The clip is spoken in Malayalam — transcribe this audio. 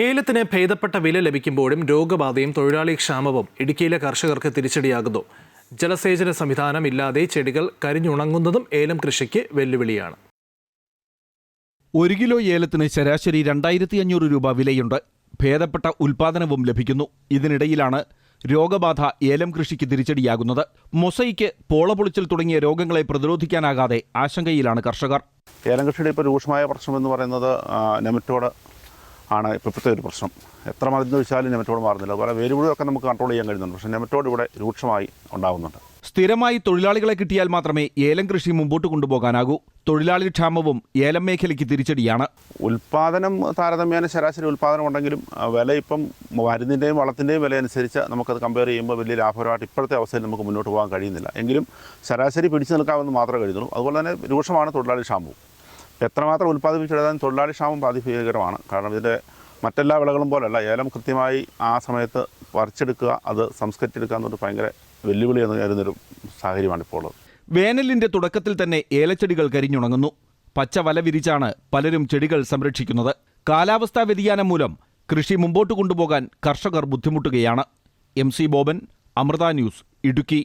ഏലത്തിന് ഭേദപ്പെട്ട വില ലഭിക്കുമ്പോഴും രോഗബാധയും തൊഴിലാളി ക്ഷാമവും ഇടുക്കിയിലെ കർഷകർക്ക് തിരിച്ചടിയാകുന്നു. ജലസേചന സംവിധാനം ഇല്ലാതെ ചെടികൾ കരിഞ്ഞുണങ്ങുന്നതും ഏലം കൃഷിക്ക് വെല്ലുവിളിയാണ്. 1 കിലോ ഏലത്തിന് ശരാശരി 2500 രൂപ വിലയുണ്ട്. ഭേദപ്പെട്ട ഉൽപാദനവും ലഭിക്കുന്നു. ഇതിനിടയിലാണ് രോഗബാധ ഏലം കൃഷിക്ക് തിരിച്ചടിയാകുന്നത്. മൊസൈക്ക്, പോളപൊളിച്ചൽ തുടങ്ങിയ രോഗങ്ങളെ പ്രതിരോധിക്കാനാകാതെ ആശങ്കയിലാണ് കർഷകർ. ഏലം കൃഷിയുടെ ഇപ്പോൾ രൂക്ഷമായ പ്രശ്നമെന്ന് പറയുന്നത് നെമറ്റോഡ് ആണ്. ഇപ്പോഴത്തെ ഒരു പ്രശ്നം. എത്ര മരുന്ന് വെച്ചാലും നെമറ്റോഡ് മാറുന്നില്ല. അതുപോലെ വേരുപുഴുവൊക്കെ നമുക്ക് കൺട്രോൾ ചെയ്യാൻ കഴിയുന്നുണ്ട്. പക്ഷേ നെമറ്റോഡ് ഇവിടെ രൂക്ഷമായി ഉണ്ടാകുന്നുണ്ട്. സ്ഥിരമായി തൊഴിലാളികളെ കിട്ടിയാൽ മാത്രമേ ഏലം കൃഷി മുമ്പോട്ട് കൊണ്ടുപോകാനാകൂ. തൊഴിലാളി ക്ഷാമവും ഏലം മേഖലയ്ക്ക് തിരിച്ചടിയാണ്. ഉൽപ്പാദനം താരതമ്യേന ശരാശരി ഉൽപ്പാദനം ഉണ്ടെങ്കിലും വില ഇപ്പം മരുന്നിൻ്റെയും വളത്തിൻ്റെയും വില അനുസരിച്ച് നമുക്കത് കമ്പയർ ചെയ്യുമ്പോൾ വലിയ ലാഭകരമായിട്ട് ഇപ്പോഴത്തെ അവസ്ഥയിൽ നമുക്ക് മുന്നോട്ട് പോകാൻ കഴിയുന്നില്ല. എങ്കിലും ശരാശരി പിടിച്ചു നിൽക്കാമെന്ന് മാത്രമേ കഴിയുന്നുള്ളൂ. അതുപോലെ തന്നെ രൂക്ഷമാണ് തൊഴിലാളി ക്ഷാമവും. എത്രമാത്രം ഉൽപ്പാദിപ്പിച്ചെടുത്താലും തൊഴിലാളി ക്ഷാമം ബാധിഭീകരമാണ്. കാരണം ഇതിൻ്റെ മറ്റെല്ലാ വിളകളും പോലല്ല, ഏലം കൃത്യമായി ആ സമയത്ത് പറിച്ചെടുക്കുക, അത് സംസ്കരിച്ചെടുക്കുക എന്നത് ഭയങ്കര വെല്ലുവിളി എന്ന് കരുതുന്നൊരു സാഹചര്യമാണ് ഇപ്പോൾ ഉള്ളത്. വേനലിന്റെ തുടക്കത്തിൽ തന്നെ ഏലച്ചെടികൾ കരിഞ്ഞുണങ്ങുന്നു. പച്ച വല വിരിച്ചാണ് പലരും ചെടികൾ സംരക്ഷിക്കുന്നത്. കാലാവസ്ഥാ വ്യതിയാനം മൂലം കൃഷി മുമ്പോട്ട് കൊണ്ടുപോകാൻ കർഷകർ ബുദ്ധിമുട്ടുകയാണ്. MC Boban, Amrita news, Idukki.